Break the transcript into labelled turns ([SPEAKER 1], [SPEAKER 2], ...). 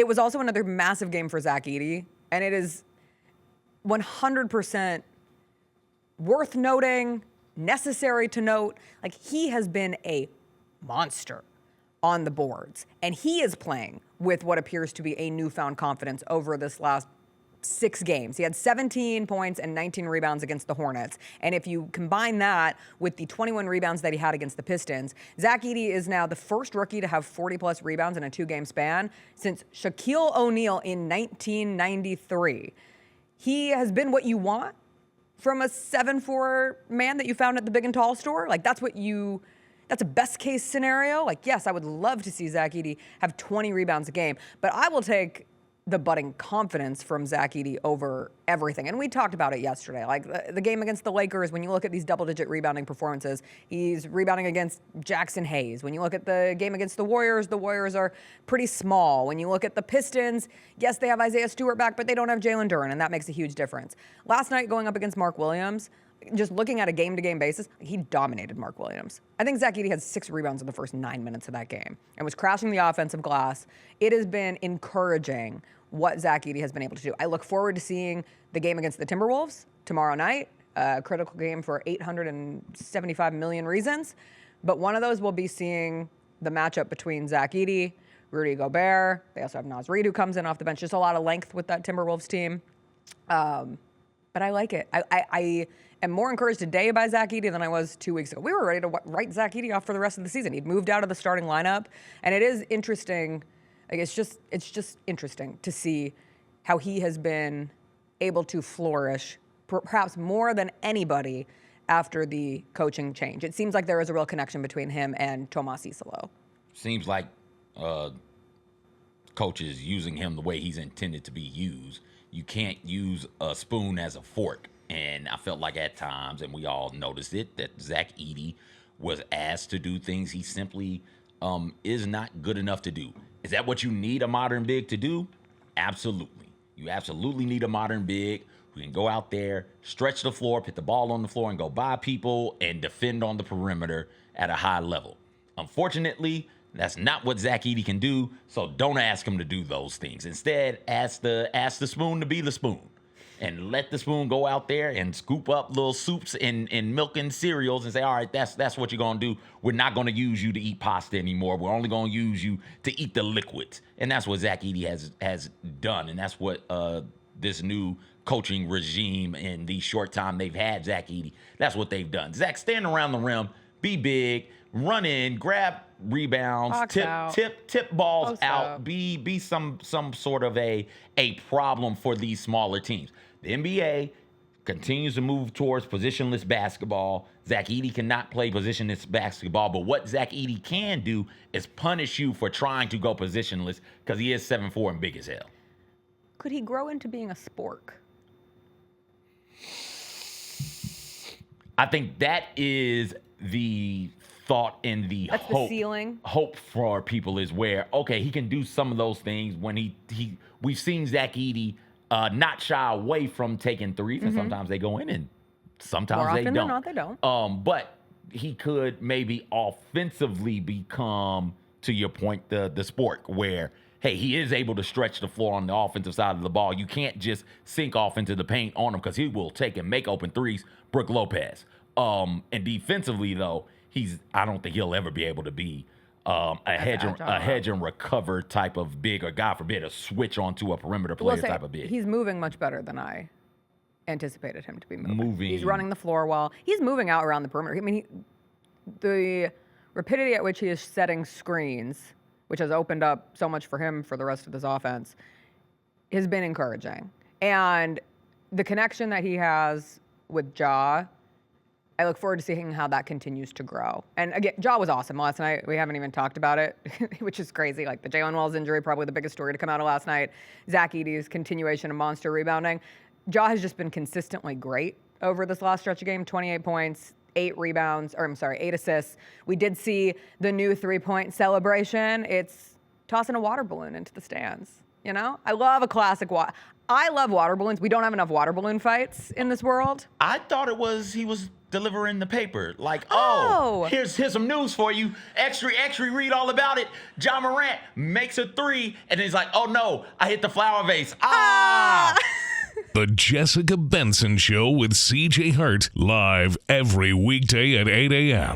[SPEAKER 1] it was also another massive game for Zach Edey, and it is 100% worth noting, necessary to note. Like, he has been a monster on the boards, and he is playing with what appears to be a newfound confidence over this last 6 games. He had 17 points and 19 rebounds against the Hornets. And if you combine that with the 21 rebounds that he had against the Pistons, Zach Edey is now the first rookie to have 40-plus rebounds in a 2-game span since Shaquille O'Neal in 1993. He has been what you want from a 7'4" man that you found at the Big and Tall store. Like, that's a best case scenario. Like, yes, I would love to see Zach Edey have 20 rebounds a game, but I will take the budding confidence from Zach Edey over everything. And we talked about it yesterday. Like, the game against the Lakers, when you look at these double-digit rebounding performances, he's rebounding against Jackson Hayes. When you look at the game against the Warriors are pretty small. When you look at the Pistons, yes, they have Isaiah Stewart back, but they don't have Jalen Duren, and that makes a huge difference. Last night, going up against Mark Williams, just looking at a game-to-game basis, he dominated Mark Williams. I think Zach Edey had 6 rebounds in the first 9 minutes of that game and was crashing the offensive glass. It has been encouraging what Zach Edey has been able to do. I look forward to seeing the game against the Timberwolves tomorrow night, a critical game for 875 million reasons. But one of those will be seeing the matchup between Zach Edey, Rudy Gobert. They also have Naz Reid, who comes in off the bench. Just a lot of length with that Timberwolves team. But I like it. I am more encouraged today by Zach Edey than I was 2 weeks ago. We were ready to write Zach Edey off for the rest of the season. He'd moved out of the starting lineup, and it is interesting. Like, it's just interesting to see how he has been able to flourish, perhaps more than anybody, after the coaching change. It seems like there is a real connection between him and Tomas Isalo.
[SPEAKER 2] Seems like coach is using him the way he's intended to be used. You can't use a spoon as a fork. And I felt like at times, and we all noticed it, that Zach Edey was asked to do things he simply is not good enough to do. Is that what you need a modern big to do? Absolutely. You absolutely need a modern big who can go out there, stretch the floor, put the ball on the floor, and go by people and defend on the perimeter at a high level. Unfortunately, that's not what Zach Edey can do, so don't ask him to do those things. Instead, ask the spoon to be the spoon. And let the spoon go out there and scoop up little soups and milk and cereals and say, all right, that's what you're going to do. We're not going to use you to eat pasta anymore. We're only going to use you to eat the liquids. And that's what Zach Edey has done. And that's what this new coaching regime in the short time they've had Zach Edey, that's what they've done. Zach, stand around the rim, be big, run in, grab rebounds, tip balls
[SPEAKER 1] Post
[SPEAKER 2] out,
[SPEAKER 1] up.
[SPEAKER 2] be some sort of a problem for these smaller teams. The NBA continues to move towards positionless basketball. Zach Edey cannot play positionless basketball, but what Zach Edey can do is punish you for trying to go positionless because he is 7'4" and big as hell.
[SPEAKER 1] Could he grow into being a spork?
[SPEAKER 2] I think that is the thought and the hope for people is where, okay, he can do some of those things when we've seen Zach Edey not shy away from taking threes, and sometimes they go in and sometimes
[SPEAKER 1] More
[SPEAKER 2] they
[SPEAKER 1] often
[SPEAKER 2] don't.
[SPEAKER 1] than not, they don't.
[SPEAKER 2] But he could maybe offensively become, to your point, the sport where, hey, he is able to stretch the floor on the offensive side of the ball. You can't just sink off into the paint on him because he will take and make open threes, Brook Lopez. And defensively, though, I don't think he'll ever be able to be a hedge and recover type of big, or God forbid, a switch onto a perimeter player type of big.
[SPEAKER 1] He's moving much better than I anticipated him to be moving. He's running the floor well. He's moving out around the perimeter. I mean, the rapidity at which he is setting screens, which has opened up so much for him for the rest of this offense, has been encouraging. And the connection that he has with Ja, I look forward to seeing how that continues to grow. And again, Ja was awesome last night. We haven't even talked about it, which is crazy. Like the Jalen Wells injury, probably the biggest story to come out of last night. Zach Edey's continuation of monster rebounding. Ja has just been consistently great over this last stretch of game. 28 points, 8 assists. We did see the new 3-point celebration. It's tossing a water balloon into the stands. You know, I love a classic I love water balloons. We don't have enough water balloon fights in this world.
[SPEAKER 2] I thought he was delivering the paper. Like,
[SPEAKER 1] Oh.
[SPEAKER 2] here's some news for you. Extra, read all about it. Ja Morant makes a 3, and he's like, oh no, I hit the flower vase.
[SPEAKER 3] The Jessica Benson Show with CJ Hart, live every weekday at 8 a.m.